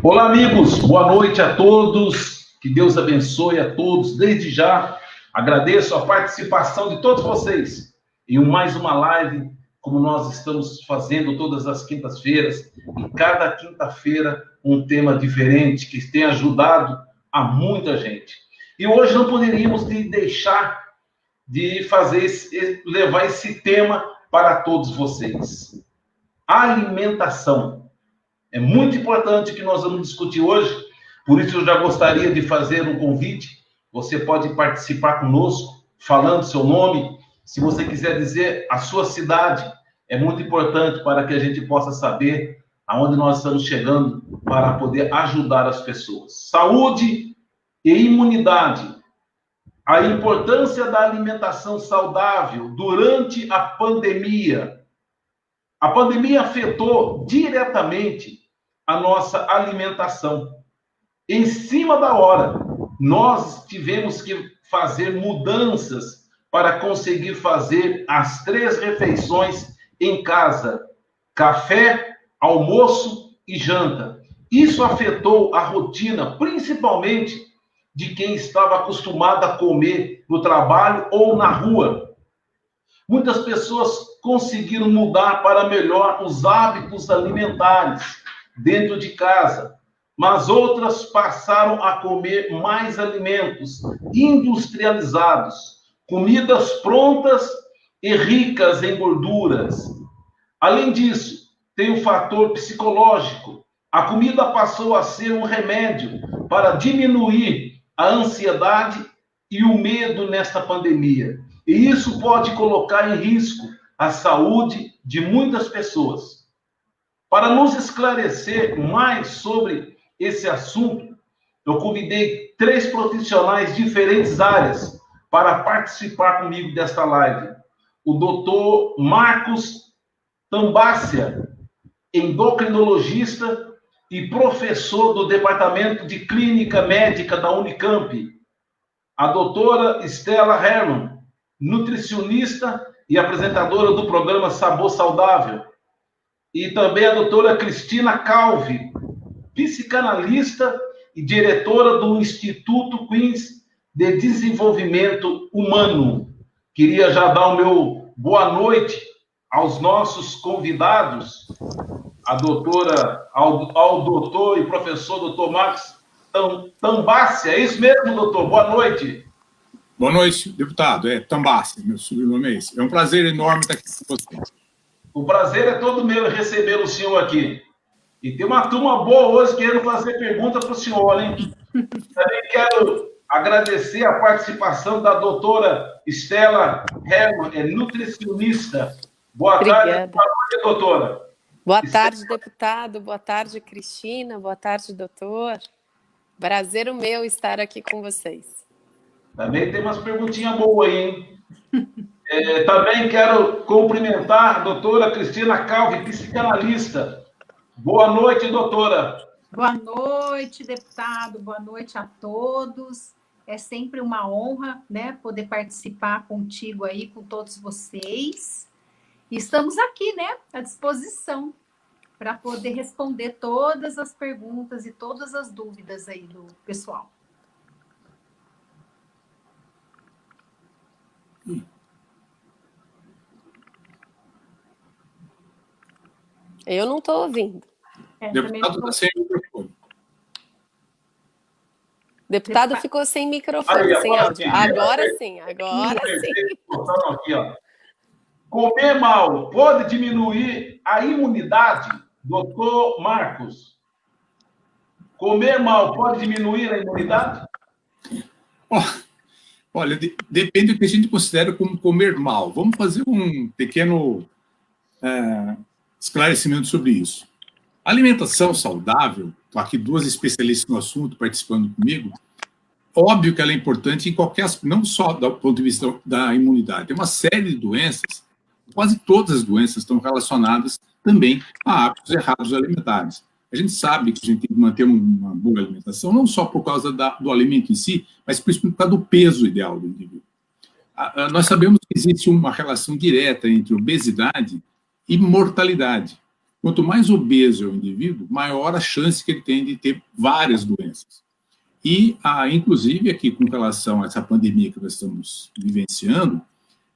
Olá, amigos, boa noite a todos, que Deus abençoe a todos. Desde já, agradeço a participação de todos vocês em mais uma live, como nós estamos fazendo todas as quintas-feiras, e cada quinta-feira um tema diferente, que tem ajudado a muita gente. E hoje não poderíamos deixar de levar esse tema para todos vocês. Alimentação. É muito importante que nós vamos discutir hoje, por isso eu já gostaria de fazer um convite. Você pode participar conosco, falando seu nome, se você quiser dizer a sua cidade, é muito importante para que a gente possa saber aonde nós estamos chegando para poder ajudar as pessoas. Saúde e imunidade. A importância da alimentação saudável durante a pandemia. A pandemia afetou diretamente a nossa alimentação. Em cima da hora, nós tivemos que fazer mudanças para conseguir fazer as 3 refeições em casa: café, almoço e janta. Isso afetou a rotina, principalmente de quem estava acostumado a comer no trabalho ou na rua. Muitas pessoas conseguiram mudar para melhor os hábitos alimentares dentro de casa, mas outras passaram a comer mais alimentos industrializados, comidas prontas e ricas em gorduras. Além disso, tem o fator psicológico. A comida passou a ser um remédio para diminuir a ansiedade e o medo nesta pandemia. E isso pode colocar em risco a saúde de muitas pessoas. Para nos esclarecer mais sobre esse assunto, eu convidei 3 profissionais de diferentes áreas para participar comigo desta live. O Dr. Marcos Tambácia, endocrinologista e professor do Departamento de Clínica Médica da Unicamp. A doutora Estela Herman, nutricionista e apresentadora do programa Sabor Saudável. E também a doutora Cristina Calvi, psicanalista e diretora do Instituto Queens de Desenvolvimento Humano. Queria já dar o meu boa noite aos nossos convidados, ao doutor e professor doutor Marcos Tambácia. É isso mesmo, doutor? Boa noite. Boa noite, deputado. É Tambácia, meu sobrenome é esse. É um prazer enorme estar aqui com vocês. O prazer é todo meu receber o senhor aqui. E tem uma turma boa hoje querendo fazer pergunta para o senhor, hein? Também quero agradecer a participação da doutora Estela Herman, nutricionista. Boa tarde, boa noite, doutora. Boa tarde, deputado. Boa tarde, Cristina. Boa tarde, doutor. Prazer o meu estar aqui com vocês. Também tem umas perguntinhas boas aí, hein? Também quero cumprimentar a doutora Cristina Calvi, psicanalista. Boa noite, doutora. Boa noite, deputado. Boa noite a todos. É sempre uma honra, né, poder participar contigo aí, com todos vocês. E estamos aqui, né, à disposição para poder responder todas as perguntas e todas as dúvidas aí do pessoal. Eu não estou ouvindo. Deputado está sem microfone. Deputado ficou sem microfone, sem áudio. Agora sim. Aqui, ó. Comer mal pode diminuir a imunidade, doutor Marcos? Comer mal pode diminuir a imunidade? Olha, depende do que a gente considera como comer mal. Vamos fazer um pequeno esclarecimento sobre isso. A alimentação saudável, estou aqui 2 especialistas no assunto participando comigo, óbvio que ela é importante em qualquer aspecto, não só do ponto de vista da imunidade. Tem uma série de doenças, quase todas as doenças estão relacionadas também a hábitos errados alimentares. A gente sabe que a gente tem que manter uma boa alimentação, não só por causa do alimento em si, mas principalmente por causa do peso ideal do indivíduo. Nós sabemos que existe uma relação direta entre obesidade e mortalidade. Quanto mais obeso é o indivíduo, maior a chance que ele tem de ter várias doenças. E, inclusive, aqui com relação a essa pandemia que nós estamos vivenciando,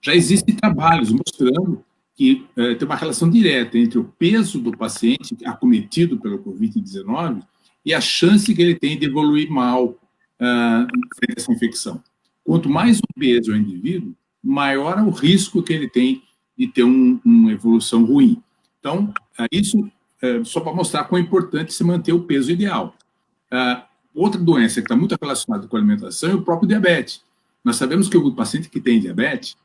já existem trabalhos mostrando que tem uma relação direta entre o peso do paciente acometido pelo Covid-19 e a chance que ele tem de evoluir mal frente a essa infecção. Quanto mais obeso é o indivíduo, maior é o risco que ele tem de ter uma evolução ruim. Então, isso só para mostrar quão é importante se manter o peso ideal. Outra doença que está muito relacionada com a alimentação é o próprio diabetes. Nós sabemos que o paciente que tem diabetes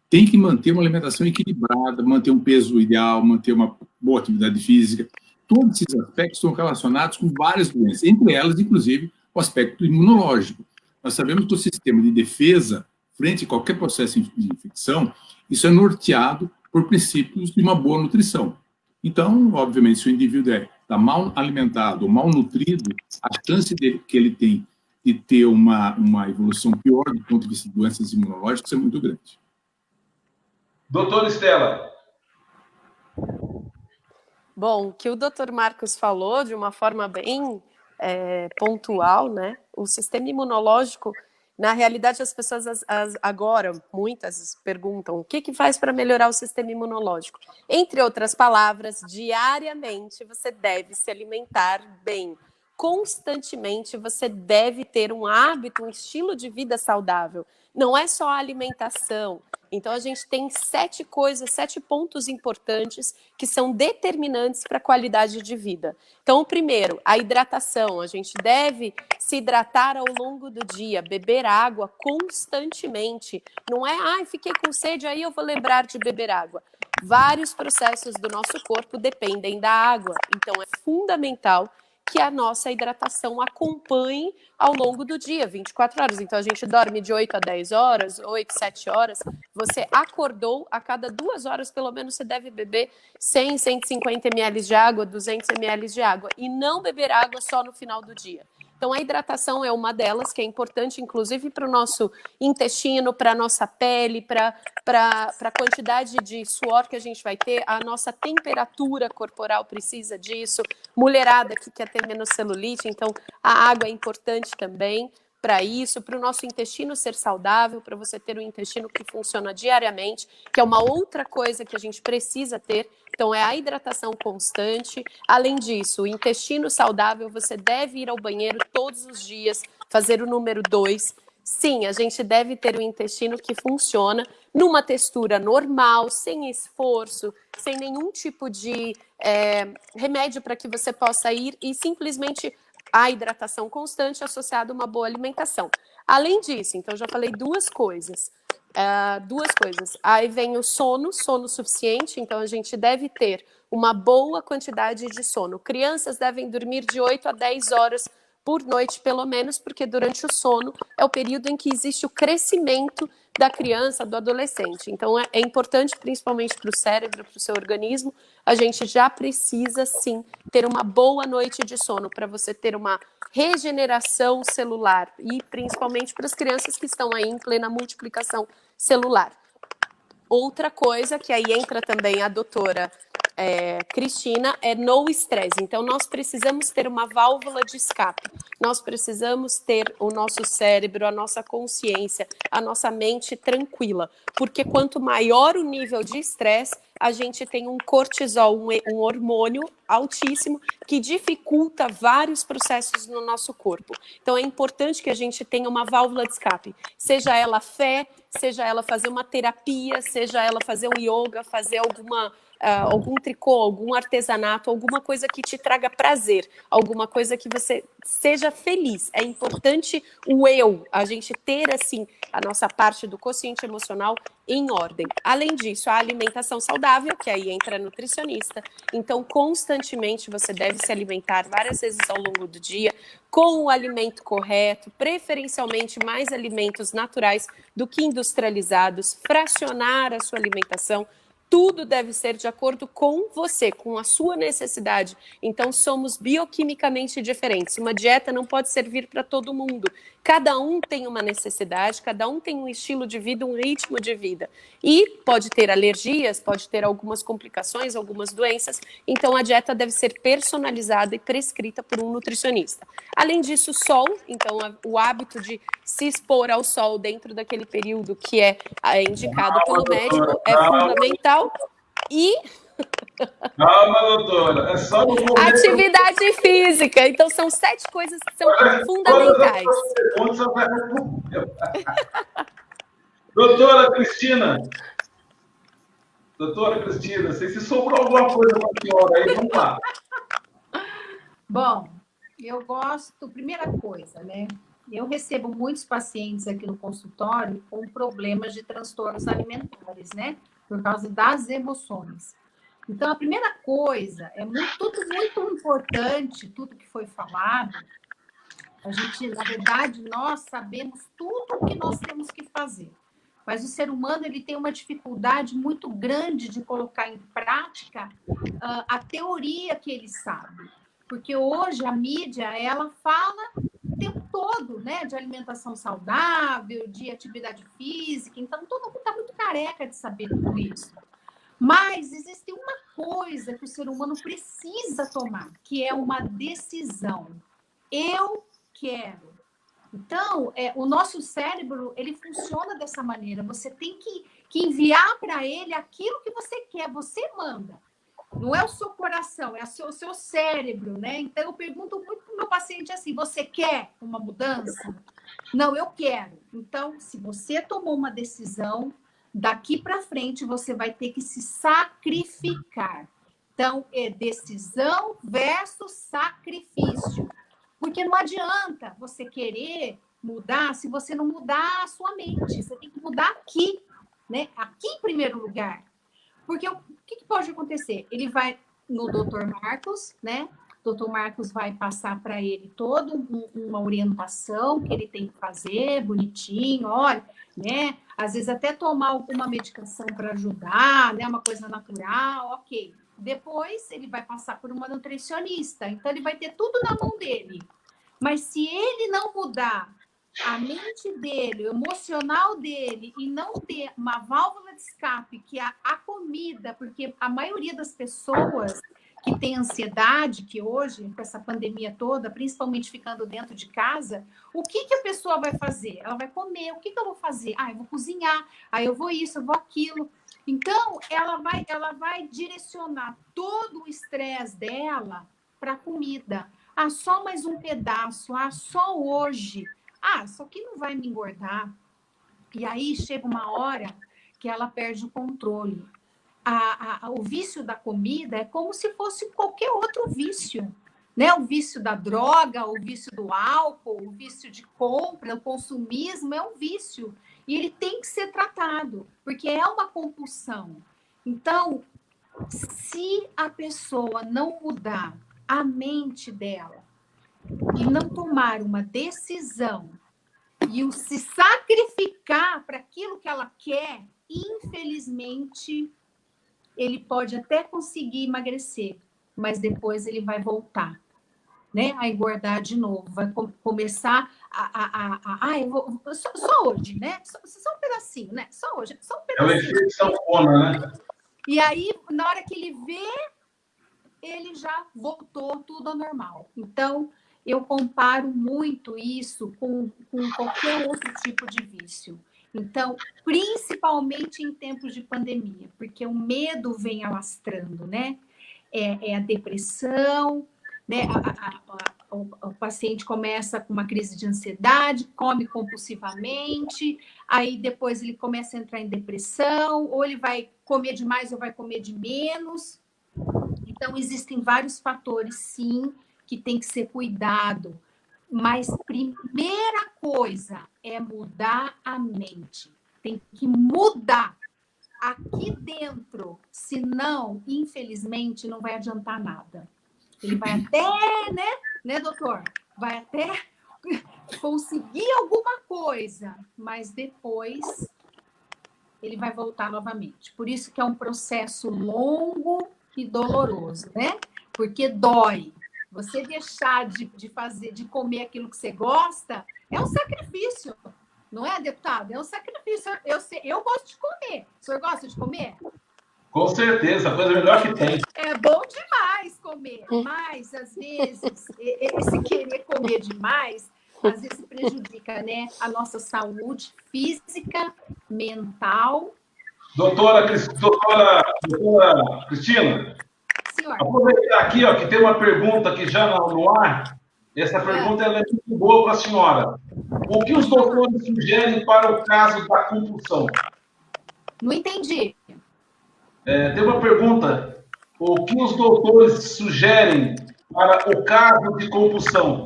tem que manter uma alimentação equilibrada, manter um peso ideal, manter uma boa atividade física. Todos esses aspectos estão relacionados com várias doenças, entre elas, inclusive, o aspecto imunológico. Nós sabemos que o sistema de defesa, frente a qualquer processo de infecção, isso é norteado por princípios de uma boa nutrição. Então, obviamente, se o indivíduo está mal alimentado ou mal nutrido, a chance que ele tem de ter uma evolução pior do ponto de vista de doenças imunológicas é muito grande. Doutora Estela. Bom, o que o doutor Marcos falou de uma forma bem pontual, né? O sistema imunológico, na realidade, as pessoas agora, muitas perguntam o que faz para melhorar o sistema imunológico. Entre outras palavras, diariamente você deve se alimentar bem. Constantemente você deve ter um hábito, um estilo de vida saudável. Não é só a alimentação. Então, a gente tem 7 pontos importantes que são determinantes para a qualidade de vida. Então, o primeiro, a hidratação. A gente deve se hidratar ao longo do dia, beber água constantemente. Não é, fiquei com sede, aí eu vou lembrar de beber água. Vários processos do nosso corpo dependem da água. Então, é fundamental que a nossa hidratação acompanhe ao longo do dia, 24 horas. Então, a gente dorme de 8 a 10 horas, 8, 7 horas. Você acordou, a cada 2 horas, pelo menos, você deve beber 100, 150 ml de água, 200 ml de água. E não beber água só no final do dia. Então, a hidratação é uma delas, que é importante, inclusive, para o nosso intestino, para a nossa pele, para a quantidade de suor que a gente vai ter, a nossa temperatura corporal precisa disso. Mulherada que quer ter menos celulite, então a água é importante também para isso, para o nosso intestino ser saudável, para você ter um intestino que funciona diariamente, que é uma outra coisa que a gente precisa ter. Então, é a hidratação constante. Além disso, o intestino saudável, você deve ir ao banheiro todos os dias, fazer o número 2. Sim, a gente deve ter um intestino que funciona numa textura normal, sem esforço, sem nenhum tipo de remédio para que você possa ir e simplesmente a hidratação constante associada a uma boa alimentação. Além disso, então, já falei duas coisas. Aí vem o sono suficiente, então a gente deve ter uma boa quantidade de sono. Crianças devem dormir de 8 a 10 horas por noite, pelo menos, porque durante o sono é o período em que existe o crescimento da criança, do adolescente. Então, é importante, principalmente para o cérebro, para o seu organismo, a gente já precisa, sim, ter uma boa noite de sono para você ter uma regeneração celular e, principalmente, para as crianças que estão aí em plena multiplicação celular. Outra coisa, que aí entra também a doutora Cristina, é no estresse. Então, nós precisamos ter uma válvula de escape. Nós precisamos ter o nosso cérebro, a nossa consciência, a nossa mente tranquila. Porque quanto maior o nível de estresse, a gente tem um cortisol, um hormônio altíssimo que dificulta vários processos no nosso corpo. Então, é importante que a gente tenha uma válvula de escape. Seja ela fé, seja ela fazer uma terapia, seja ela fazer um yoga, fazer algum tricô, algum artesanato, alguma coisa que te traga prazer, alguma coisa que você seja feliz. É importante a gente ter, assim, a nossa parte do quociente emocional em ordem. Além disso, a alimentação saudável, que aí entra a nutricionista. Então, constantemente você deve se alimentar várias vezes ao longo do dia, com o alimento correto, preferencialmente mais alimentos naturais do que industrializados, fracionar a sua alimentação, Tudo deve ser de acordo com você, com a sua necessidade. Então, somos bioquimicamente diferentes. Uma dieta não pode servir para todo mundo. Cada um tem uma necessidade, cada um tem um estilo de vida, um ritmo de vida. E pode ter alergias, pode ter algumas complicações, algumas doenças. Então, a dieta deve ser personalizada e prescrita por um nutricionista. Além disso, sol. Então, o hábito de se expor ao sol dentro daquele período que é indicado pelo médico é fundamental. E calma, doutora, é só no momento... atividade física. Então, são 7 coisas que são fundamentais. Doutora Cristina, não sei se sobrou alguma coisa para a senhora aí, vamos lá. Bom, eu gosto, primeira coisa, né? Eu recebo muitos pacientes aqui no consultório com problemas de transtornos alimentares, né? Por causa das emoções. Então, a primeira coisa, tudo muito importante, tudo que foi falado. A gente, na verdade, nós sabemos tudo o que nós temos que fazer. Mas o ser humano ele tem uma dificuldade muito grande de colocar em prática a teoria que ele sabe. Porque hoje a mídia, ela fala o tempo todo, né? De alimentação saudável, de atividade física. Então, todo mundo está muito careca de saber tudo isso. Mas existe uma coisa que o ser humano precisa tomar, que é uma decisão. Eu quero. Então, o nosso cérebro, ele funciona dessa maneira. Você tem que enviar para ele aquilo que você quer. Você manda. Não é o seu coração, é o seu cérebro, né? Então, eu pergunto muito para o meu paciente assim, você quer uma mudança? Não, eu quero. Então, se você tomou uma decisão, daqui para frente você vai ter que se sacrificar. Então, é decisão versus sacrifício. Porque não adianta você querer mudar se você não mudar a sua mente. Você tem que mudar aqui, né? Aqui em primeiro lugar. Porque o que pode acontecer? Ele vai no Dr. Marcos, né? O Dr. Marcos vai passar para ele toda uma orientação que ele tem que fazer, bonitinho, olha, né? Às vezes até tomar alguma medicação para ajudar, né? Uma coisa natural, ok. Depois ele vai passar por uma nutricionista, então ele vai ter tudo na mão dele. Mas se ele não mudar a mente dele, o emocional dele, e não ter uma válvula de escape, que é a comida, porque a maioria das pessoas que tem ansiedade, que hoje, com essa pandemia toda, principalmente ficando dentro de casa, o que a pessoa vai fazer? Ela vai comer. O que eu vou fazer? Eu vou cozinhar. Eu vou isso, eu vou aquilo. Então, ela vai direcionar todo o estresse dela para a comida. Só mais um pedaço. Só hoje. Isso aqui não vai me engordar. E aí chega uma hora que ela perde o controle. O vício da comida é como se fosse qualquer outro vício, né? O vício da droga, o vício do álcool, o vício de compra, o consumismo é um vício. E ele tem que ser tratado, porque é uma compulsão. Então, se a pessoa não mudar a mente dela e não tomar uma decisão e se sacrificar para aquilo que ela quer, infelizmente, ele pode até conseguir emagrecer, mas depois ele vai voltar, né, a engordar de novo, vai começar eu vou só hoje, né? Só um pedacinho, né? Só hoje, só um pedacinho. É o efeito sanfona, né? E aí, na hora que ele vê, ele já voltou tudo ao normal. Então, eu comparo muito isso com qualquer outro tipo de vício. Então, principalmente em tempos de pandemia, porque o medo vem alastrando, né? A depressão, né? O paciente começa com uma crise de ansiedade, come compulsivamente, aí depois ele começa a entrar em depressão, ou ele vai comer demais ou vai comer de menos. Então, existem vários fatores, sim, que tem que ser cuidado. Mas primeira coisa é mudar a mente. Tem que mudar aqui dentro. Senão, infelizmente, não vai adiantar nada. Ele vai até, né, doutor? Vai até conseguir alguma coisa, mas depois ele vai voltar novamente. Por isso que é um processo longo e doloroso, né? Porque dói. Você deixar de comer aquilo que você gosta é um sacrifício, não é, deputado? É um sacrifício. Eu gosto de comer. O senhor gosta de comer? Com certeza, a coisa melhor que tem. É bom demais comer, mas às vezes esse querer comer demais às vezes prejudica, né, a nossa saúde física, mental. Doutora Cristina, Senhor. aproveitar aqui, ó, que tem uma pergunta aqui já no ar. Essa pergunta ela é muito boa para a senhora. O que os doutores sugerem para o caso da compulsão? Não entendi. Tem uma pergunta. O que os doutores sugerem para o caso de compulsão?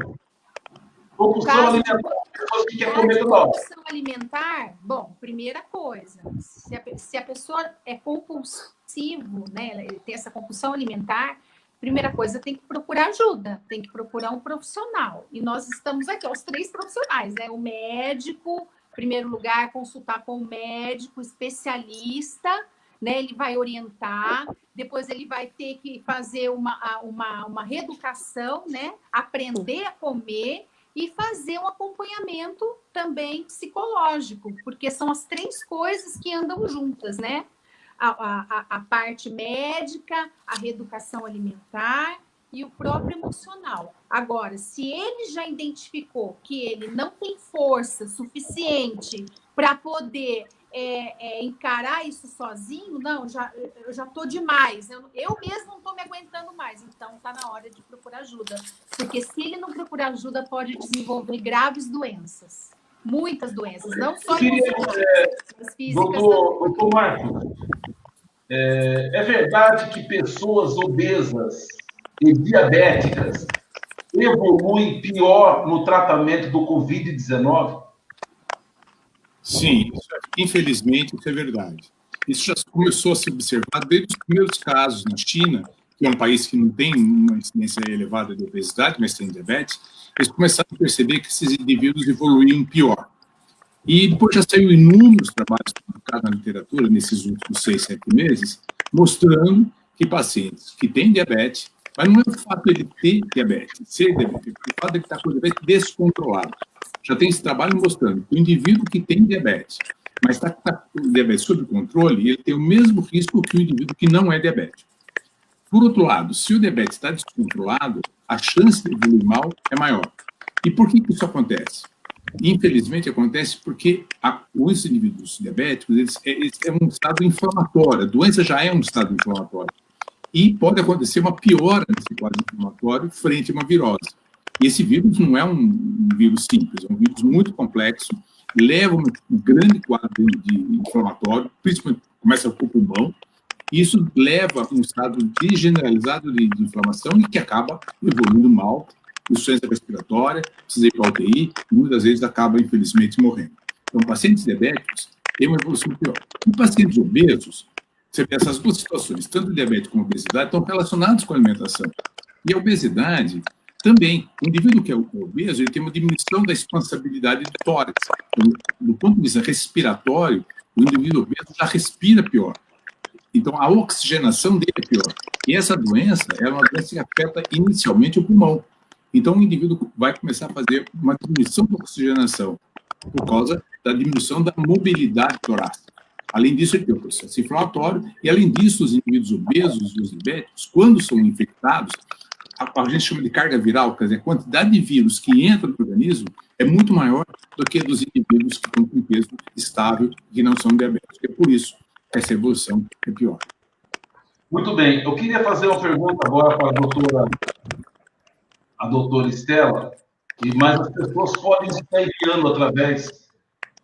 Compulsão alimentar, pessoas que querem comer toda hora. Compulsão alimentar, bom, primeira coisa, se a pessoa é compulsivo, né, ele tem essa compulsão alimentar, primeira coisa, tem que procurar ajuda, tem que procurar um profissional. E nós estamos aqui, os 3 profissionais, né? O médico, em primeiro lugar, consultar com o médico especialista, né? Ele vai orientar, depois ele vai ter que fazer uma reeducação, né? Aprender a comer e fazer um acompanhamento também psicológico, porque são as 3 coisas que andam juntas, né? A parte médica, a reeducação alimentar e o próprio emocional. Agora, se ele já identificou que ele não tem força suficiente para poder encarar isso sozinho, não, eu já estou demais, eu mesmo não estou me aguentando mais, então está na hora de procurar ajuda, porque se ele não procurar ajuda, pode desenvolver graves doenças, muitas doenças, não só as físicas. Doutor Marcos, é verdade que pessoas obesas e diabéticas evoluem pior no tratamento do Covid-19? Sim, infelizmente isso é verdade. Isso já começou a se observar desde os primeiros casos na China, que é um país que não tem uma incidência elevada de obesidade, mas tem diabetes. Eles começaram a perceber que esses indivíduos evoluíam pior. E depois já saiu inúmeros trabalhos publicados na literatura, nesses últimos 6, 7 meses, mostrando que pacientes que têm diabetes, mas não é o fato de ele ter diabetes, ser diabético, é o fato de ele estar com diabetes descontrolado. Já tem esse trabalho mostrando que o indivíduo que tem diabetes, mas está com diabetes sob controle, ele tem o mesmo risco que o indivíduo que não é diabético. Por outro lado, se o diabetes está descontrolado, a chance de evoluir mal é maior. E por que isso acontece? Infelizmente, acontece porque os indivíduos diabéticos eles é um estado inflamatório. A doença já é um estado inflamatório. E pode acontecer uma piora nesse quadro inflamatório frente a uma virose. E esse vírus não é um vírus simples, é um vírus muito complexo, leva um grande quadro de inflamatório, principalmente começa com o pulmão, e isso leva a um estado generalizado de inflamação e que acaba evoluindo mal, insuficiência respiratória, precisa ir para a UTI, e muitas vezes acaba, infelizmente, morrendo. Então, pacientes diabéticos têm uma evolução pior. E pacientes obesos, você vê essas 2 situações, tanto diabetes como obesidade, estão relacionados com a alimentação. E a obesidade também. O indivíduo que é obeso, ele tem uma diminuição da expansibilidade do tórax. Então, do ponto de vista respiratório, o indivíduo obeso já respira pior. Então, a oxigenação dele é pior. E essa doença é uma doença que afeta inicialmente o pulmão. Então, o indivíduo vai começar a fazer uma diminuição da oxigenação por causa da diminuição da mobilidade torácica. Além disso, ele tem o processo inflamatório e, além disso, os indivíduos obesos e os diabéticos, quando são infectados, a gente chama de carga viral, quer dizer, a quantidade de vírus que entra no organismo é muito maior do que a dos indivíduos que estão com peso estável e que não são diabéticos. É por isso que essa evolução é pior. Muito bem. Eu queria fazer uma pergunta agora para a doutora Estela, mas as pessoas podem estar enviando através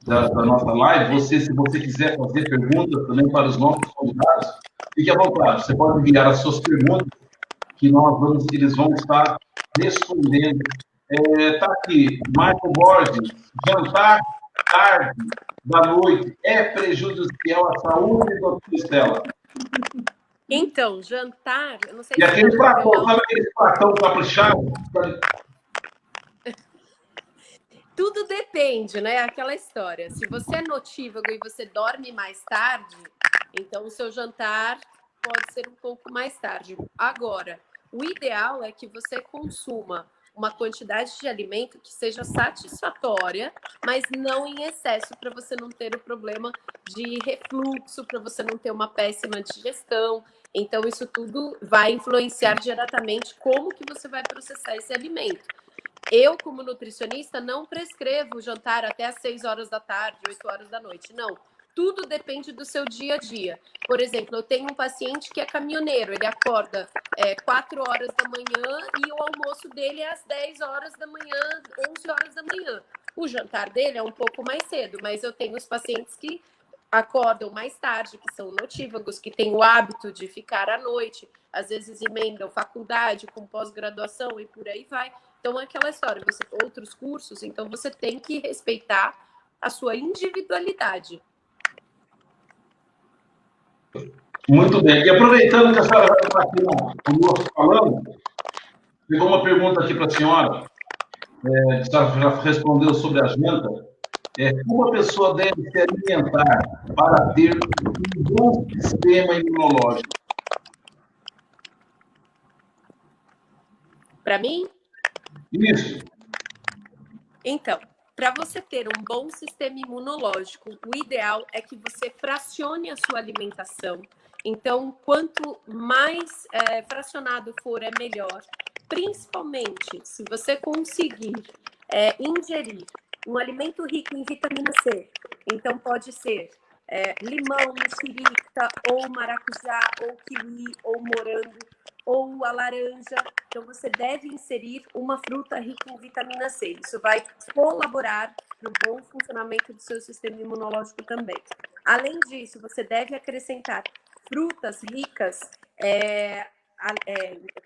da nossa live. Se você quiser fazer perguntas também para os nossos convidados, fique à vontade. Você pode enviar as suas perguntas, que eles vão estar respondendo. Está aqui, Michael Borges, jantar tarde da noite é prejudicial à saúde, doutora Estela? Então, jantar, eu não sei e se... aquele pratão, sabe aquele pratão caprichado? Tudo depende, né? Aquela história. Se você é notívago e você dorme mais tarde, então o seu jantar pode ser um pouco mais tarde. Agora, o ideal é que você consuma uma quantidade de alimento que seja satisfatória, mas não em excesso, para você não ter o problema de refluxo, para você não ter uma péssima digestão. Então, isso tudo vai influenciar diretamente como que você vai processar esse alimento. Eu, como nutricionista, não prescrevo jantar até às 6 horas da tarde, 8 horas da noite. Não. Tudo depende do seu dia a dia. Por exemplo, eu tenho um paciente que é caminhoneiro. Ele acorda 4 horas da manhã e o almoço dele é às 10 horas da manhã, 11 horas da manhã. O jantar dele é um pouco mais cedo, mas eu tenho os pacientes que acordam mais tarde, que são notívagos, que têm o hábito de ficar à noite, às vezes emendam faculdade com pós-graduação e por aí vai. Então, é aquela história, outros cursos, então você tem que respeitar a sua individualidade. Muito bem. E aproveitando que a senhora já está aqui conosco falando, chegou uma pergunta aqui para a senhora, a senhora já respondeu sobre a janta. Como a pessoa deve se alimentar para ter um bom sistema imunológico? Para mim? Isso. Então, para você ter um bom sistema imunológico, o ideal é que você fracione a sua alimentação. Então, quanto mais fracionado for, é melhor. Principalmente se você conseguir ingerir um alimento rico em vitamina C. Então, pode ser limão, mexerica, ou maracujá, ou kiwi, ou morango, ou a laranja. Então, você deve inserir uma fruta rica em vitamina C. Isso vai colaborar para o bom funcionamento do seu sistema imunológico também. Além disso, você deve acrescentar frutas ricas,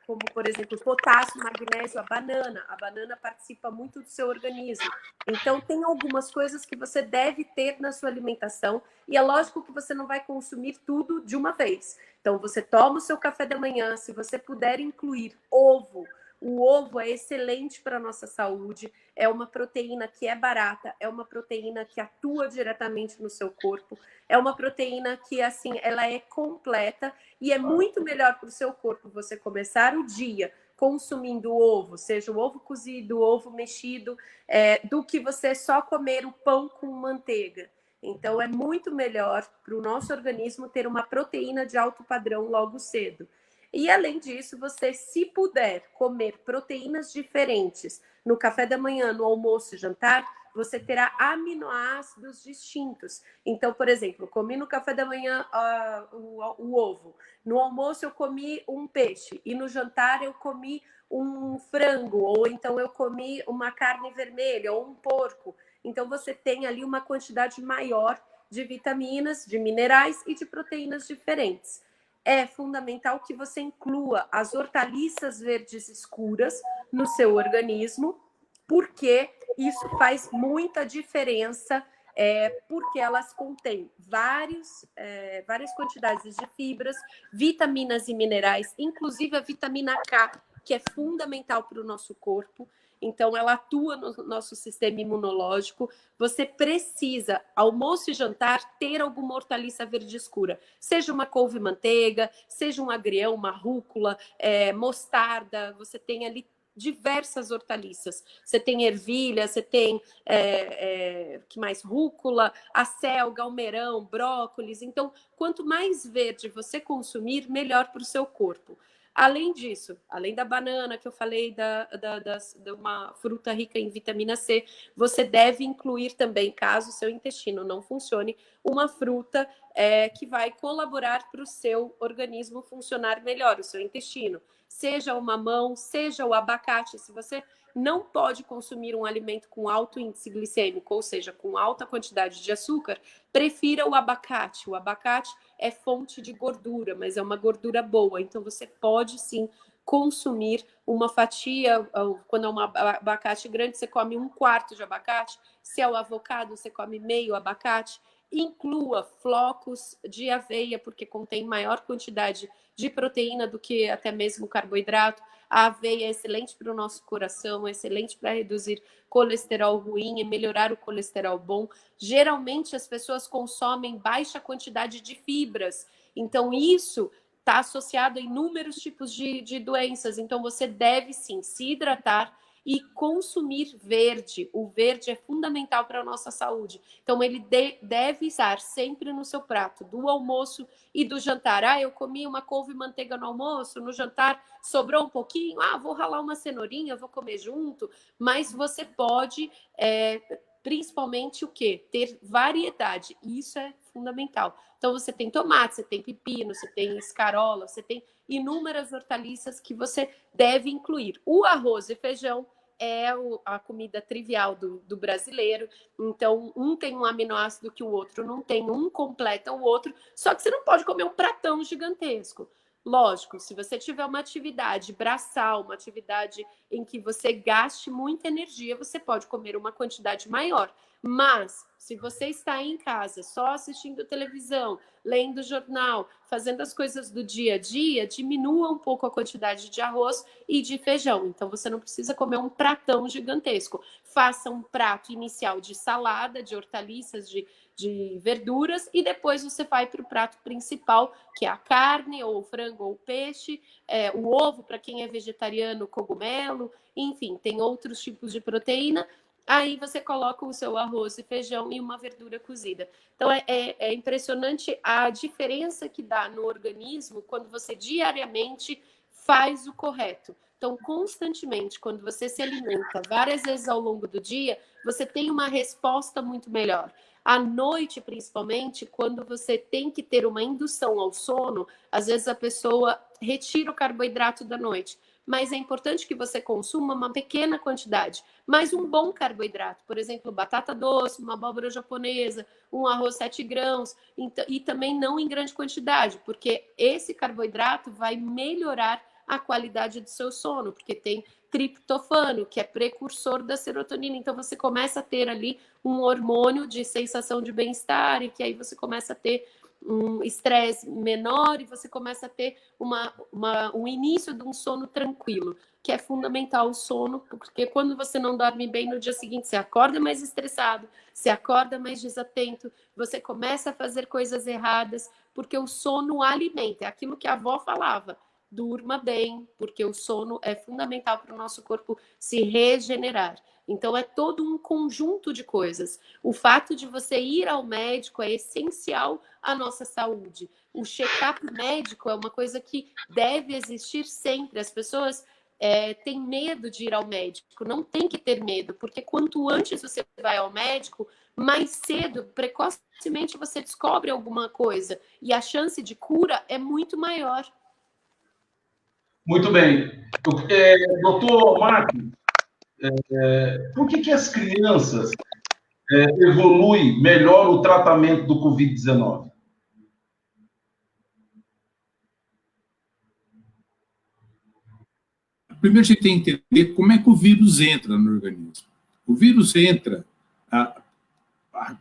como, por exemplo, potássio, magnésio, a banana. A banana participa muito do seu organismo. Então, tem algumas coisas que você deve ter na sua alimentação e é lógico que você não vai consumir tudo de uma vez. Então, você toma o seu café da manhã, se você puder incluir ovo. O ovo é excelente para a nossa saúde, é uma proteína que é barata, é uma proteína que atua diretamente no seu corpo, é uma proteína que, assim, ela é completa e é muito melhor para o seu corpo você começar o dia consumindo ovo, seja o ovo cozido, o ovo mexido, do que você só comer o pão com manteiga. Então, é muito melhor para o nosso organismo ter uma proteína de alto padrão logo cedo. E, além disso, você, se puder comer proteínas diferentes no café da manhã, no almoço e jantar, você terá aminoácidos distintos. Então, por exemplo, comi no café da manhã o ovo. No almoço, eu comi um peixe. E no jantar, eu comi um frango. Ou então, eu comi uma carne vermelha ou um porco. Então, você tem ali uma quantidade maior de vitaminas, de minerais e de proteínas diferentes. É fundamental que você inclua as hortaliças verdes escuras no seu organismo, porque isso faz muita diferença, porque elas contêm várias quantidades de fibras, vitaminas e minerais, inclusive a vitamina K, que é fundamental para o nosso corpo. Então, ela atua no nosso sistema imunológico. Você precisa, almoço e jantar, ter alguma hortaliça verde escura. Seja uma couve-manteiga, seja um agrião, uma rúcula, mostarda. Você tem ali diversas hortaliças. Você tem ervilha, você tem que mais? Rúcula, acelga, almeirão, brócolis. Então, quanto mais verde você consumir, melhor para o seu corpo. Além disso, além da banana que eu falei, de uma fruta rica em vitamina C, você deve incluir também, caso o seu intestino não funcione, uma fruta que vai colaborar para o seu organismo funcionar melhor, o seu intestino. Seja o mamão, seja o abacate. Se você não pode consumir um alimento com alto índice glicêmico, ou seja, com alta quantidade de açúcar, prefira o abacate. O abacate é fonte de gordura, mas é uma gordura boa, então você pode sim consumir uma fatia, quando é um abacate grande, você come 1/4 de abacate, se é o avocado, você come meio abacate. Inclua flocos de aveia, porque contém maior quantidade de proteína do que até mesmo carboidrato. A aveia é excelente para o nosso coração, é excelente para reduzir colesterol ruim e melhorar o colesterol bom. Geralmente as pessoas consomem baixa quantidade de fibras, então isso está associado a inúmeros tipos de doenças. Então você deve sim se hidratar e consumir verde. O verde é fundamental para a nossa saúde. Então, ele deve estar sempre no seu prato, do almoço e do jantar. Ah, eu comi uma couve e manteiga no almoço, no jantar sobrou um pouquinho, vou ralar uma cenourinha, vou comer junto. Mas você pode, principalmente o quê? Ter variedade. Isso é fundamental. Então, você tem tomate, você tem pepino, você tem escarola, você tem inúmeras hortaliças que você deve incluir. O arroz e feijão é a comida trivial do brasileiro, então um tem um aminoácido que o outro não tem, um completa o outro, só que você não pode comer um pratão gigantesco. Lógico, se você tiver uma atividade braçal, uma atividade em que você gaste muita energia, você pode comer uma quantidade maior. Mas, se você está em casa só assistindo televisão, lendo jornal, fazendo as coisas do dia a dia, diminua um pouco a quantidade de arroz e de feijão. Então, você não precisa comer um pratão gigantesco. Faça um prato inicial de salada, de hortaliças, de verduras, e depois você vai para o prato principal, que é a carne, ou o frango, ou o peixe, o ovo, para quem é vegetariano, cogumelo, enfim, tem outros tipos de proteína. Aí você coloca o seu arroz e feijão e uma verdura cozida. Então, é impressionante a diferença que dá no organismo quando você diariamente faz o correto. Então, constantemente, quando você se alimenta várias vezes ao longo do dia, você tem uma resposta muito melhor. À noite, principalmente, quando você tem que ter uma indução ao sono, às vezes a pessoa retira o carboidrato da noite. Mas é importante que você consuma uma pequena quantidade, mas um bom carboidrato, por exemplo, batata doce, uma abóbora japonesa, um arroz 7 grãos, e também não em grande quantidade, porque esse carboidrato vai melhorar a qualidade do seu sono, porque tem triptofano, que é precursor da serotonina, então você começa a ter ali um hormônio de sensação de bem-estar, e que aí você começa a ter um estresse menor e você começa a ter um início de um sono tranquilo, que é fundamental o sono, porque quando você não dorme bem no dia seguinte, você acorda mais estressado, você acorda mais desatento, você começa a fazer coisas erradas, porque o sono alimenta, é aquilo que a avó falava, durma bem, porque o sono é fundamental para o nosso corpo se regenerar. Então, é todo um conjunto de coisas. O fato de você ir ao médico é essencial à nossa saúde. O check-up médico é uma coisa que deve existir sempre. As pessoas têm medo de ir ao médico. Não tem que ter medo, porque quanto antes você vai ao médico, mais cedo, precocemente, você descobre alguma coisa. E a chance de cura é muito maior. Muito bem. Doutor Marcos, por que as crianças evoluem melhor o tratamento do Covid-19? Primeiro, a gente tem que entender como é que o vírus entra no organismo. O vírus entra,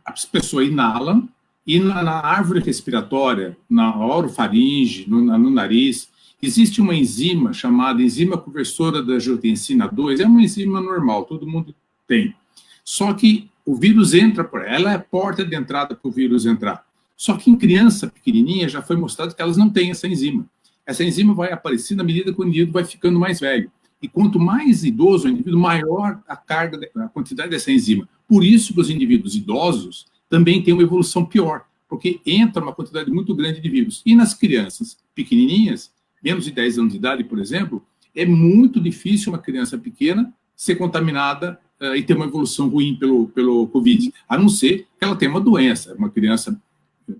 as pessoas inalam, e na árvore respiratória, na orofaringe, no nariz, existe uma enzima chamada enzima conversora da angiotensina 2, é uma enzima normal, todo mundo tem. Só que o vírus entra por ela, é a porta de entrada para o vírus entrar. Só que em criança pequenininha já foi mostrado que elas não têm essa enzima. Essa enzima vai aparecer na medida que o indivíduo vai ficando mais velho. E quanto mais idoso o indivíduo, maior a carga, a quantidade dessa enzima. Por isso que os indivíduos idosos também têm uma evolução pior, porque entra uma quantidade muito grande de vírus. E nas crianças pequenininhas, menos de 10 anos de idade, por exemplo, é muito difícil uma criança pequena ser contaminada e ter uma evolução ruim pelo Covid, a não ser que ela tenha uma doença, uma criança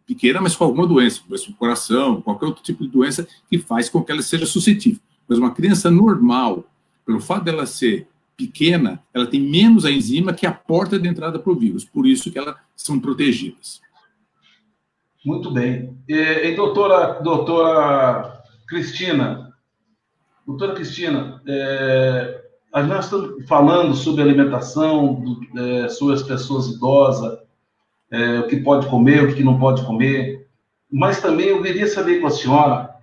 pequena, mas com alguma doença, doença do coração, qualquer outro tipo de doença que faz com que ela seja suscetível. Mas uma criança normal, pelo fato dela ser pequena, ela tem menos a enzima que a porta de entrada para o vírus, por isso que elas são protegidas. Muito bem. E doutora Cristina, Doutora Cristina, nós estamos falando sobre alimentação, sobre as pessoas idosas, o que pode comer, o que não pode comer, mas também eu queria saber com a senhora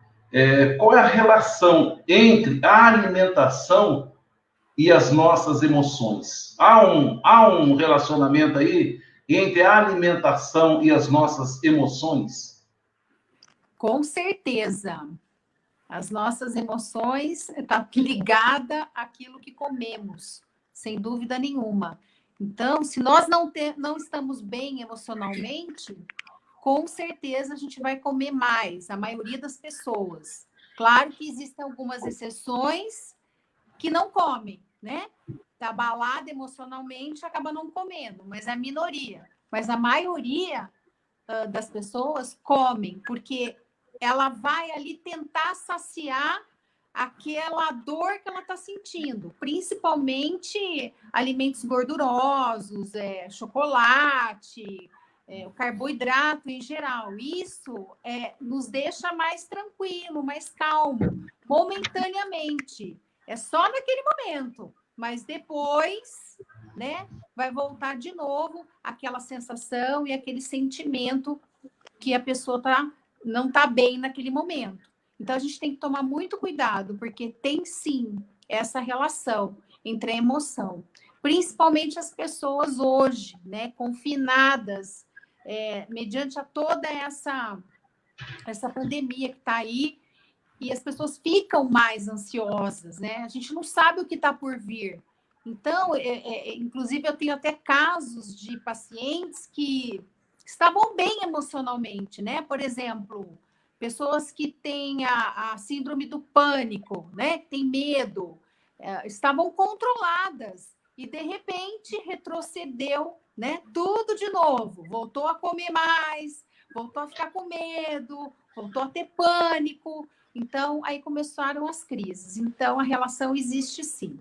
qual é a relação entre a alimentação e as nossas emoções. Há um relacionamento aí entre a alimentação e as nossas emoções? Com certeza. As nossas emoções estão ligadas àquilo que comemos, sem dúvida nenhuma. Então, se nós não estamos bem emocionalmente, com certeza a gente vai comer mais, a maioria das pessoas. Claro que existem algumas exceções que não comem, né? Está abalada emocionalmente, acaba não comendo, mas é a minoria. Mas a maioria das pessoas comem, porque ela vai ali tentar saciar aquela dor que ela está sentindo, principalmente alimentos gordurosos, chocolate, o carboidrato em geral. Isso nos deixa mais tranquilo, mais calmo, momentaneamente. É só naquele momento, mas depois, né, vai voltar de novo aquela sensação e aquele sentimento que a pessoa não está bem naquele momento. Então, a gente tem que tomar muito cuidado, porque tem, sim, essa relação entre a emoção. Principalmente as pessoas hoje, né, confinadas, mediante a toda essa pandemia que está aí, e as pessoas ficam mais ansiosas, né? A gente não sabe o que está por vir. Então, inclusive, eu tenho até casos de pacientes que estavam bem emocionalmente, né? Por exemplo, pessoas que têm a síndrome do pânico, né? Que têm medo, estavam controladas e, de repente, retrocedeu, né? Tudo de novo. Voltou a comer mais, voltou a ficar com medo, voltou a ter pânico. Então, aí começaram as crises. Então, a relação existe sim.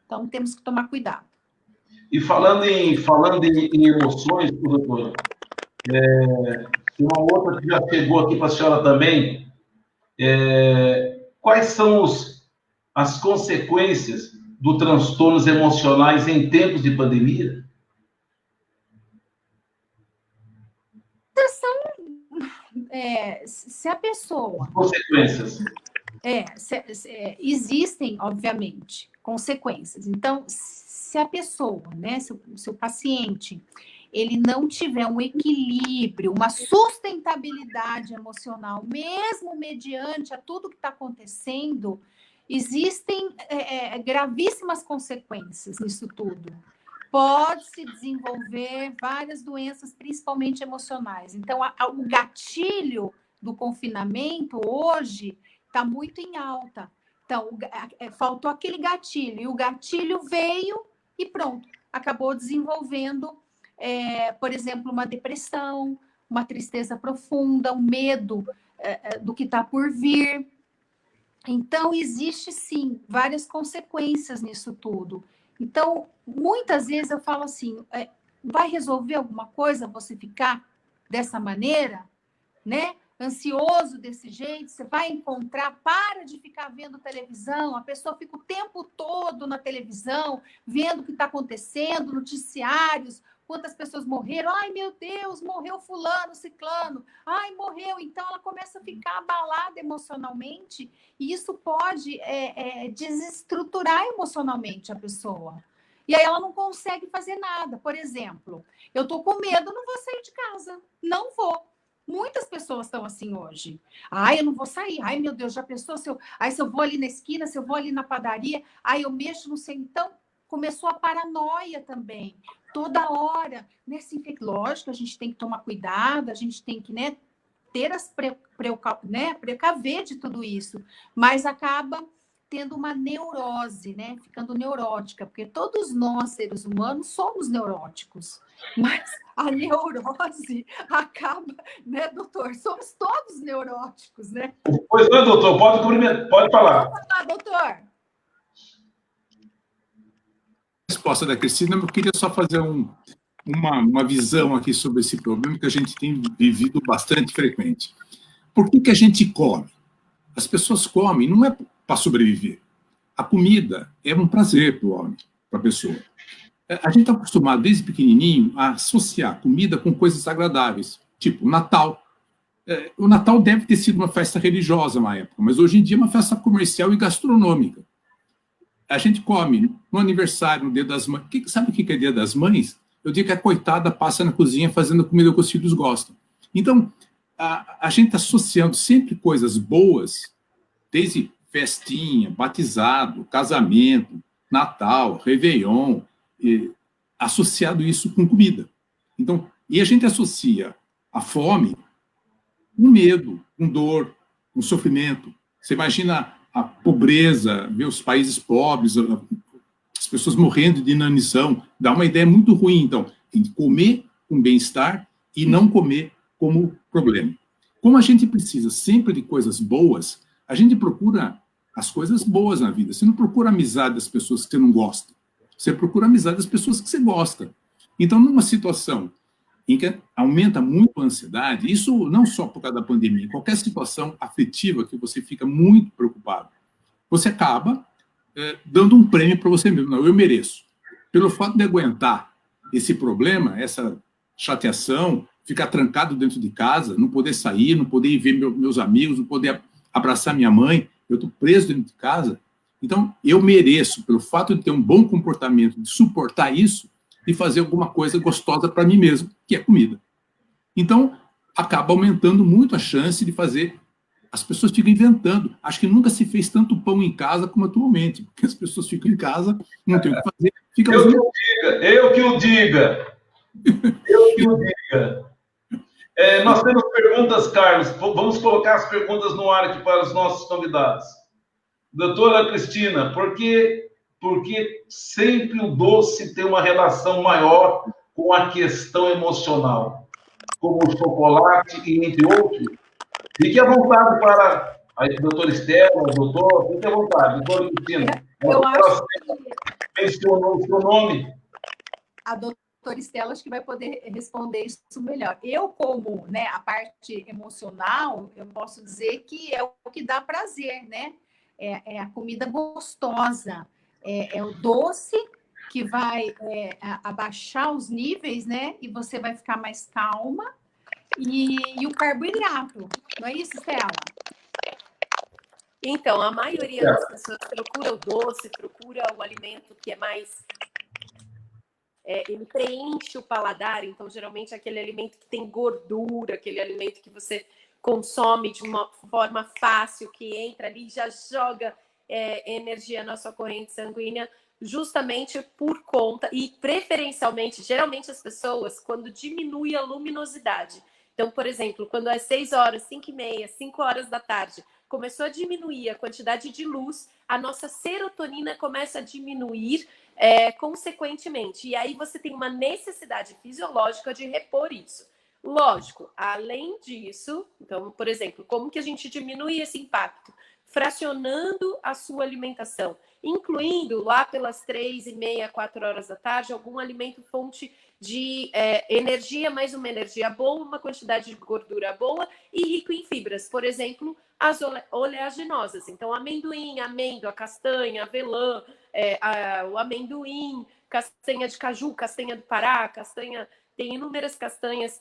Então, temos que tomar cuidado. E falando em emoções, doutora, uma outra que já chegou aqui para a senhora também, quais são as consequências dos transtornos emocionais em tempos de pandemia? Se a pessoa... Consequências. Existem, obviamente, consequências. Então, se a pessoa, né, se o paciente, ele não tiver um equilíbrio, uma sustentabilidade emocional, mesmo mediante a tudo que está acontecendo, existem gravíssimas consequências nisso tudo. Pode-se desenvolver várias doenças, principalmente emocionais. Então, o gatilho do confinamento hoje está muito em alta. Então, faltou aquele gatilho, e o gatilho veio e pronto, acabou desenvolvendo, por exemplo, uma depressão, uma tristeza profunda, um medo do que está por vir. Então, existe, sim, várias consequências nisso tudo. Então, muitas vezes eu falo assim, vai resolver alguma coisa você ficar dessa maneira, né? Ansioso desse jeito, você vai encontrar, para de ficar vendo televisão, a pessoa fica o tempo todo na televisão, vendo o que está acontecendo, noticiários, quantas pessoas morreram, ai meu Deus, morreu fulano, ciclano, ai morreu, então ela começa a ficar abalada emocionalmente, e isso pode desestruturar emocionalmente a pessoa. E aí ela não consegue fazer nada. Por exemplo, eu estou com medo, não vou sair de casa, não vou. Muitas pessoas estão assim hoje. Ai, eu não vou sair. Ai, meu Deus, já pensou se eu vou ali na esquina, se eu vou ali na padaria, ai, eu mexo, não sei. Então, começou a paranoia também. Toda hora, né? Assim, lógico, a gente tem que tomar cuidado, a gente tem que, né, ter precaver de tudo isso. Mas acaba tendo uma neurose, né? Ficando neurótica, porque todos nós, seres humanos, somos neuróticos. Mas a neurose acaba, né, doutor? Somos todos neuróticos, né? Pois não, doutor, pode falar. Pode falar, doutor. Resposta da Cristina, eu queria só fazer uma visão aqui sobre esse problema que a gente tem vivido bastante frequente. Por que a gente come? As pessoas comem, não é para sobreviver. a comida é um prazer para o homem, para a pessoa. A gente está acostumado, desde pequenininho, a associar comida com coisas agradáveis, tipo o Natal. O Natal deve ter sido uma festa religiosa na época, mas hoje em dia é uma festa comercial e gastronômica. A gente come no aniversário, no Dia das Mães. Sabe o que é Dia das Mães? Eu digo que a coitada passa na cozinha fazendo a comida que os filhos gostam. Então, a gente está associando sempre coisas boas, desde festinha, batizado, casamento, Natal, Réveillon, associado isso com comida. Então, e a gente associa a fome com medo, com dor, com sofrimento. Você imagina a pobreza, ver os países pobres, as pessoas morrendo de inanição, dá uma ideia muito ruim. Então, tem que comer com bem-estar e não comer como problema. Como a gente precisa sempre de coisas boas, a gente procura as coisas boas na vida. Você não procura amizade das pessoas que você não gosta. Você procura amizade das pessoas que você gosta. Então, numa situação em que aumenta muito a ansiedade, isso não só por causa da pandemia, qualquer situação afetiva que você fica muito preocupado, você acaba dando um prêmio para você mesmo. Não, eu mereço. Pelo fato de aguentar esse problema, essa chateação, ficar trancado dentro de casa, não poder sair, não poder ir ver meus amigos, não poder abraçar minha mãe, eu estou preso dentro de casa. Então, eu mereço, pelo fato de ter um bom comportamento, de suportar isso, e fazer alguma coisa gostosa para mim mesmo, que é comida. Então, acaba aumentando muito a chance de fazer. As pessoas ficam inventando. Acho que nunca se fez tanto pão em casa como atualmente, porque as pessoas ficam em casa, não tem o que fazer. Ficam eu que o diga. Nós temos perguntas, Carlos. Vamos colocar as perguntas no ar aqui para os nossos convidados. Doutora Cristina, por que sempre o doce tem uma relação maior com a questão emocional, como o chocolate e entre outros? Fique à vontade para a doutora Estela, doutor, fique à vontade. Doutora Cristina, eu acho que mencionou o seu nome. A doutora Estela acho que vai poder responder isso melhor. Eu, como a parte emocional, eu posso dizer que é o que dá prazer, né? É a comida gostosa. É o doce que vai abaixar os níveis, né? E você vai ficar mais calma. E o carboidrato. Não é isso, Estela? Então, a maioria das pessoas procura o doce, procura o alimento que é mais... ele preenche o paladar. Então, geralmente, aquele alimento que tem gordura, aquele alimento que você consome de uma forma fácil, que entra ali e já joga energia na sua corrente sanguínea, justamente por conta, e preferencialmente, geralmente as pessoas, quando diminui a luminosidade. Então, por exemplo, quando é 6 horas, 5h30, 5 horas da tarde, começou a diminuir a quantidade de luz, a nossa serotonina começa a diminuir consequentemente. E aí você tem uma necessidade fisiológica de repor isso. Lógico, além disso, então, por exemplo, como que a gente diminui esse impacto? Fracionando a sua alimentação, incluindo lá pelas 3h30, 4 horas da tarde, algum alimento fonte de energia, mais uma energia boa, uma quantidade de gordura boa e rico em fibras. Por exemplo, as oleaginosas. Então, amendoim, amêndoa, castanha, avelã, o amendoim, castanha de caju, castanha do Pará, castanha... Tem inúmeras castanhas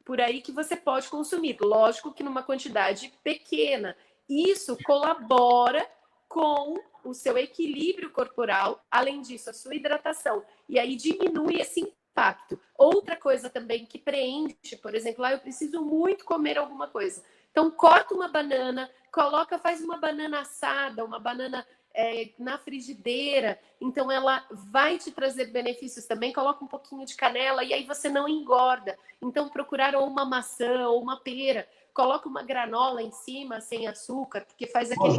por aí que você pode consumir. Lógico que numa quantidade pequena. Isso colabora com o seu equilíbrio corporal, além disso, a sua hidratação. E aí diminui esse impacto. Outra coisa também que preenche, por exemplo, eu preciso muito comer alguma coisa. Então, corta uma banana, faz uma banana assada, uma banana na frigideira. Então, ela vai te trazer benefícios também. Coloca um pouquinho de canela e aí você não engorda. Então, procurar ou uma maçã ou uma pera. Coloca uma granola em cima, sem açúcar, porque faz aquele...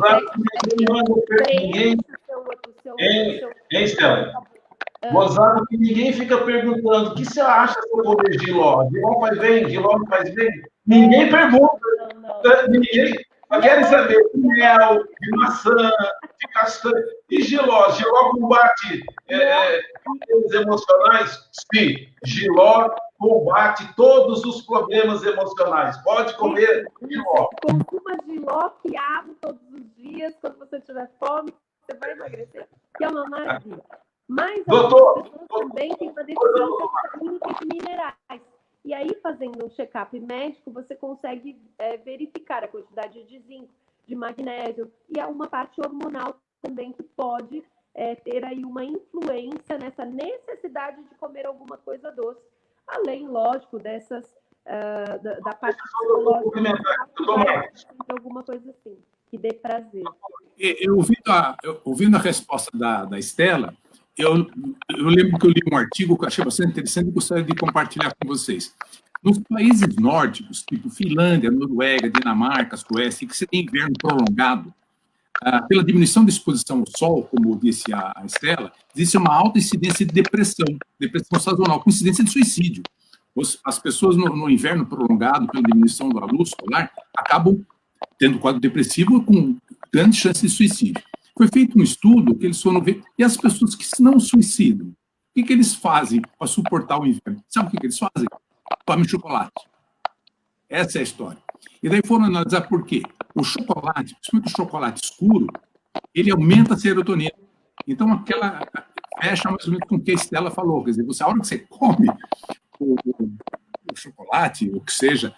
Gozado que ninguém fica perguntando o que você acha se eu comer giló? Giló faz bem? Giló não faz bem? Ninguém pergunta. Não. Ninguém. Só querem saber de mel, de maçã, de castanha. E giló? Giló combate problemas emocionais? Sim. Giló combate todos os problemas emocionais. Pode comer giló. Consuma giló quiabo todos os dias, quando você tiver fome. você vai emagrecer, que é uma maravilha. Mas Doutor, as pessoas também têm uma deficiência química de minerais. E aí, fazendo um check-up médico, você consegue verificar a quantidade de zinco, de magnésio, e há uma parte hormonal também que pode ter aí uma influência nessa necessidade de comer alguma coisa doce. Além, lógico, dessas da parte psicológica, alguma coisa assim, que dê prazer. Ouvindo a resposta da Estela, eu lembro que eu li um artigo que eu achei bastante interessante e gostaria de compartilhar com vocês. Nos países nórdicos, tipo Finlândia, Noruega, Dinamarca, Suécia, que você tem inverno prolongado, pela diminuição da exposição ao sol, como disse a Estela, existe uma alta incidência de depressão sazonal, com incidência de suicídio. As pessoas no inverno prolongado, pela diminuição da luz solar, acabam tendo quadro depressivo com grande chance de suicídio. Foi feito um estudo que eles foram ver, e as pessoas que não suicidam, o que eles fazem para suportar o inverno? Sabe o que eles fazem? Comem chocolate. Essa é a história. E daí foram analisar por quê. O chocolate, principalmente o chocolate escuro, ele aumenta a serotonina. Então, aquela fecha mais ou menos com o que a Estela falou. Quer dizer, a hora que você come o chocolate, o que seja,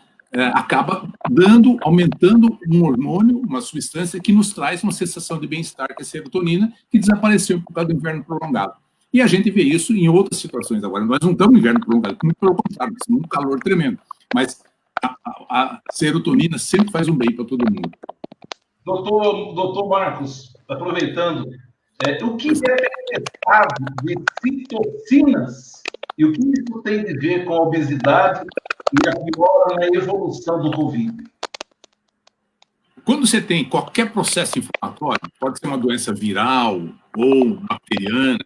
acaba aumentando um hormônio, uma substância que nos traz uma sensação de bem-estar, que é a serotonina, que desapareceu por causa do inverno prolongado. E a gente vê isso em outras situações agora. Nós não estamos no inverno prolongado, muito pelo contrário, estamos num calor tremendo. Mas a serotonina sempre faz um bem para todo mundo. Doutor Marcos, aproveitando, o que é testado de citocinas e o que isso tem a ver com a obesidade e a piora na evolução do Covid? Quando você tem qualquer processo inflamatório, pode ser uma doença viral ou bacteriana,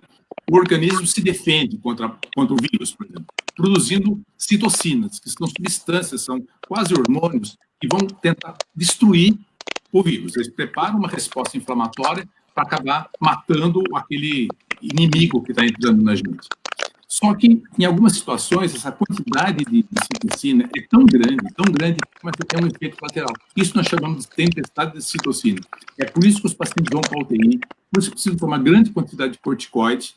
o organismo se defende contra o vírus, por exemplo, produzindo citocinas, que são substâncias, são quase hormônios, que vão tentar destruir o vírus. Eles preparam uma resposta inflamatória para acabar matando aquele inimigo que está entrando na gente. Só que, em algumas situações, essa quantidade de citocina é tão grande, que começa a ter um efeito colateral. Isso nós chamamos de tempestade de citocina. É por isso que os pacientes vão para a UTI, por isso que precisam tomar grande quantidade de corticoide,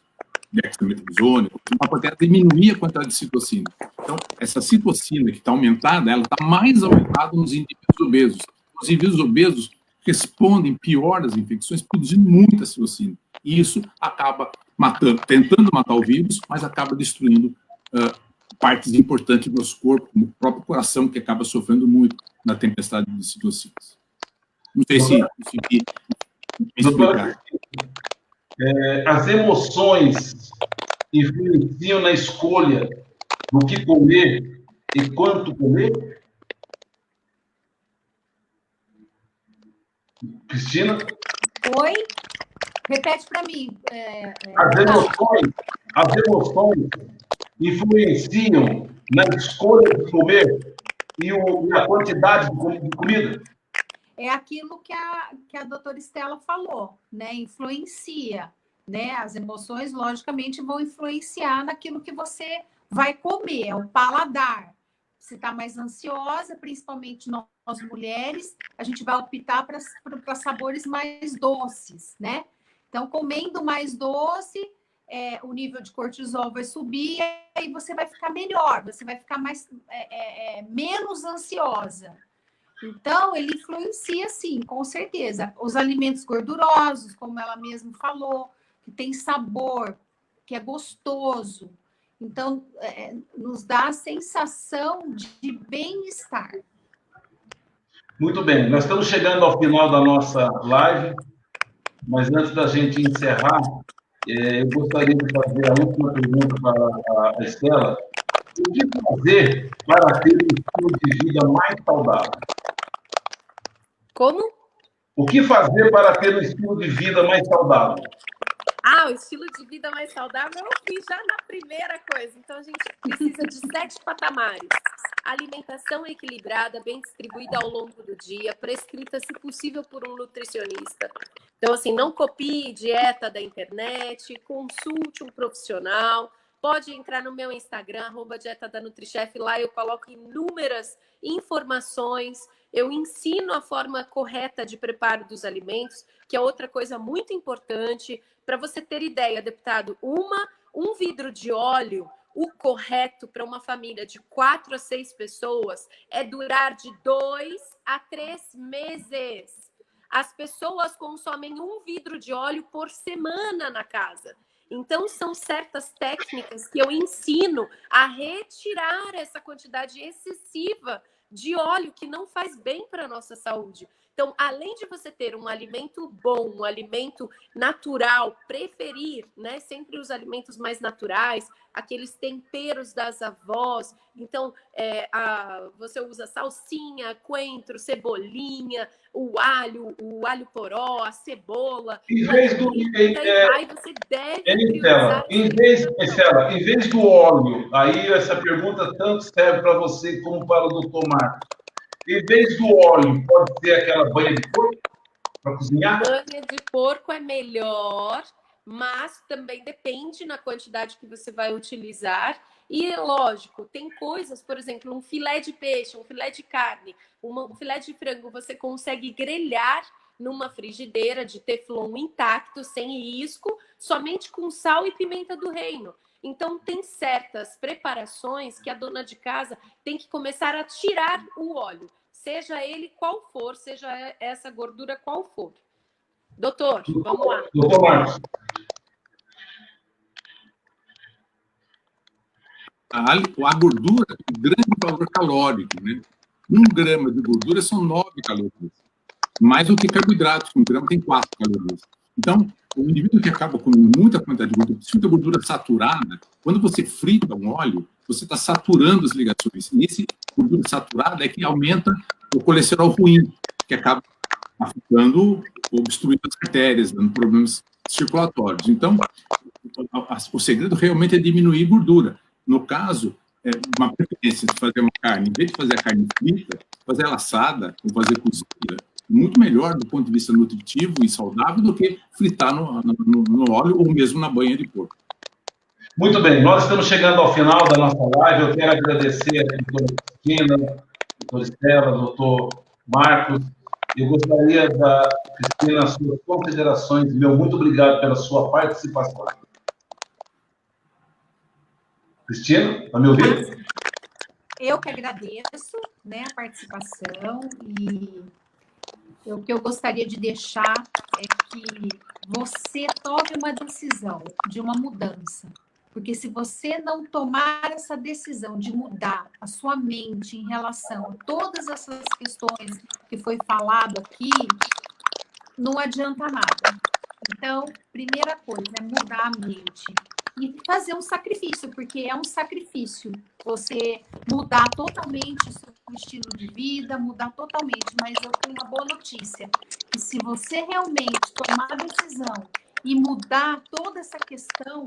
dexametasona, para poder diminuir a quantidade de citocina. Então, essa citocina que está aumentada, ela está mais aumentada nos indivíduos obesos. Os indivíduos obesos respondem pior às infecções, produzindo muita citocina. E isso acaba tentando matar o vírus, mas acaba destruindo partes importantes do nosso corpo, como o próprio coração, que acaba sofrendo muito na tempestade de citocinas. Não sei se consegui me explicar. As emoções influenciam na escolha do que comer e quanto comer? Cristina? Oi? Repete para mim. As emoções influenciam na escolha de comer e a quantidade de comida? É aquilo que a doutora Estela falou, né? Influencia, né? As emoções, logicamente, vão influenciar naquilo que você vai comer, é o paladar. Se está mais ansiosa, principalmente nós mulheres, a gente vai optar para sabores mais doces, né? Então, comendo mais doce, o nível de cortisol vai subir e aí você vai ficar melhor, você vai ficar menos ansiosa. Então, ele influencia, sim, com certeza. Os alimentos gordurosos, como ela mesma falou, que tem sabor, que é gostoso. Então, nos dá a sensação de bem-estar. Muito bem, nós estamos chegando ao final da nossa live, mas antes da gente encerrar, eu gostaria de fazer a última pergunta para a Estela. O que fazer para ter um estilo de vida mais saudável? Como? O que fazer para ter um estilo de vida mais saudável? O estilo de vida mais saudável eu fiz já na primeira coisa. Então, a gente precisa de 7 patamares. Alimentação equilibrada, bem distribuída ao longo do dia, prescrita, se possível, por um nutricionista. Então, assim, não copie dieta da internet, consulte um profissional. pode entrar no meu Instagram, @dieta-da-NutriChef, lá eu coloco inúmeras informações, eu ensino a forma correta de preparo dos alimentos, que é outra coisa muito importante. Para você ter ideia, deputado, um vidro de óleo, o correto para uma família de 4 a 6 pessoas é durar de 2 a 3 meses. As pessoas consomem 1 vidro de óleo por semana na casa. Então, são certas técnicas que eu ensino a retirar essa quantidade excessiva de óleo que não faz bem para a nossa saúde. Então, além de você ter um alimento bom, um alimento natural, preferir, né, sempre os alimentos mais naturais, aqueles temperos das avós. Então, você usa salsinha, coentro, cebolinha, o alho poró, a cebola. Em vez do Você deve priorizar. em vez do óleo, aí essa pergunta tanto serve para você como para o doutor Marcos. Em vez do óleo, pode ser aquela banha de porco para cozinhar? Banha de porco é melhor, mas também depende na quantidade que você vai utilizar. E, lógico, tem coisas, por exemplo, um filé de peixe, um filé de carne, um filé de frango, você consegue grelhar numa frigideira de teflon intacto, sem risco, somente com sal e pimenta do reino. Então, tem certas preparações que a dona de casa tem que começar a tirar o óleo, seja ele qual for, seja essa gordura qual for. Doutor, vamos lá. Doutor Marcos. A gordura tem grande valor calórico, né? 1 grama de gordura são 9 calorias. Mais do que carboidratos, 1 grama tem 4 calorias. Então, o indivíduo que acaba comendo muita quantidade de gordura, muita gordura saturada, quando você frita um óleo, você está saturando as ligações. E esse gordura saturada é que aumenta o colesterol ruim, que acaba afetando, obstruindo as artérias, dando problemas circulatórios. Então, o segredo realmente é diminuir gordura. No caso, uma preferência de fazer uma carne, em vez de fazer a carne frita, fazer ela assada ou fazer cozida, muito melhor do ponto de vista nutritivo e saudável do que fritar no óleo ou mesmo na banha de porco. Muito bem, nós estamos chegando ao final da nossa live. Eu quero agradecer a doutora Cristina, doutora Estela, doutor Marcos. Eu gostaria da Cristina, suas considerações. Muito obrigado pela sua participação. Cristina, está me ouvindo? Eu que agradeço, né, a participação, e o que eu gostaria de deixar é que você tome uma decisão de uma mudança. Porque se você não tomar essa decisão de mudar a sua mente em relação a todas essas questões que foi falado aqui, não adianta nada. Então, primeira coisa é mudar a mente e fazer um sacrifício, porque é um sacrifício você mudar totalmente o seu estilo de vida, mudar totalmente. Mas eu tenho uma boa notícia, que se você realmente tomar a decisão e mudar toda essa questão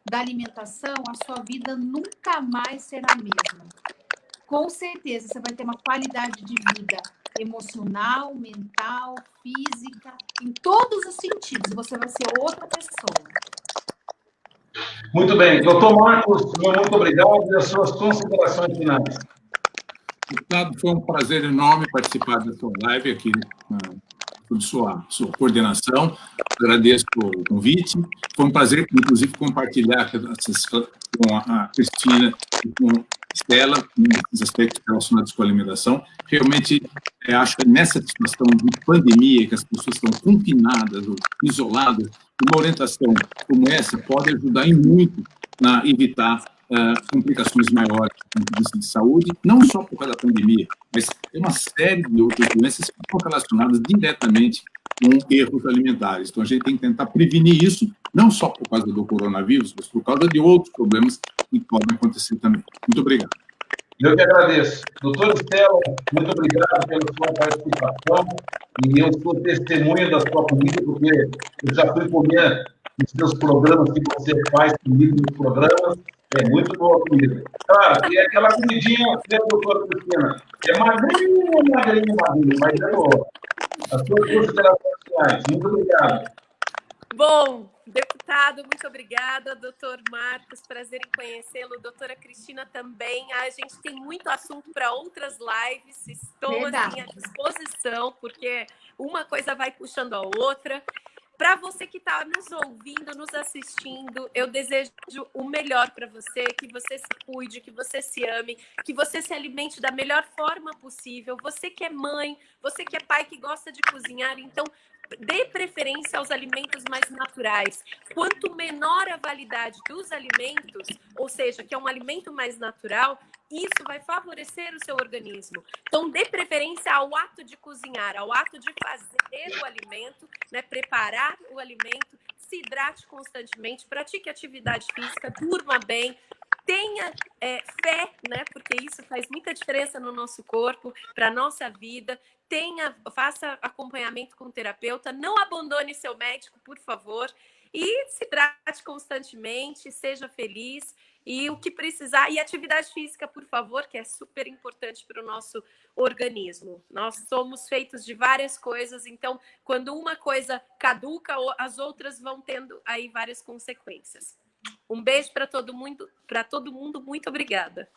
da alimentação, a sua vida nunca mais será a mesma. Com certeza, você vai ter uma qualidade de vida emocional, mental, física, em todos os sentidos. Você vai ser outra pessoa. Muito bem. Doutor Marcos, muito obrigado e as suas considerações finais. Deputado, foi um prazer enorme participar da sua live aqui, por sua coordenação. Agradeço o convite. Foi um prazer, inclusive, compartilhar com a Cristina e com a Estela, nos aspectos relacionados com a alimentação. Realmente, acho que nessa situação de pandemia, que as pessoas estão confinadas ou isoladas, uma orientação como essa pode ajudar em muito a evitar complicações maiores do ponto de vista de saúde, não só por causa da pandemia, mas tem uma série de outras doenças que estão relacionadas diretamente com erros alimentares. Então, a gente tem que tentar prevenir isso, não só por causa do coronavírus, mas por causa de outros problemas que podem acontecer também. Muito obrigado. Eu que agradeço. Doutora Estela, muito obrigado pela sua participação. E eu sou testemunha da sua comida, porque eu já fui comer nos seus programas que você faz comigo nos programas. É muito boa a comida. Claro, e aquela comidinha, né, doutora Cristina? É magrinha, mas é boa. As suas considerações finais. Muito obrigado. Bom, Deputado, muito obrigada. Doutor Marcos, prazer em conhecê-lo. Doutora Cristina também. A gente tem muito assunto para outras lives. Estou assim, à disposição, porque uma coisa vai puxando a outra. Para você que está nos ouvindo, nos assistindo, eu desejo o melhor para você, que você se cuide, que você se ame, que você se alimente da melhor forma possível. Você que é mãe, você que é pai, que gosta de cozinhar, então dê preferência aos alimentos mais naturais. Quanto menor a validade dos alimentos, ou seja, que é um alimento mais natural, isso vai favorecer o seu organismo. Então, dê preferência ao ato de cozinhar, ao ato de fazer o alimento, né, preparar o alimento, se hidrate constantemente, pratique atividade física, durma bem, tenha fé, né, porque isso faz muita diferença no nosso corpo, para a nossa vida. Faça acompanhamento com o terapeuta, não abandone seu médico, por favor, e se hidrate constantemente, seja feliz. E o que precisar, e atividade física, por favor, que é super importante para o nosso organismo. Nós somos feitos de várias coisas, então, quando uma coisa caduca, as outras vão tendo aí várias consequências. Um beijo para todo mundo, muito obrigada.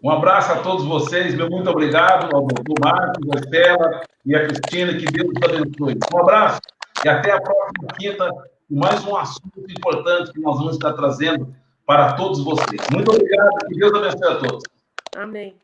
Um abraço a todos vocês, meu muito obrigado ao doutor Marcos, a Estela e a Cristina, que Deus os abençoe. Um abraço e até a próxima quinta, com mais um assunto importante que nós vamos estar trazendo para todos vocês. Muito obrigado, que Deus abençoe a todos. Amém.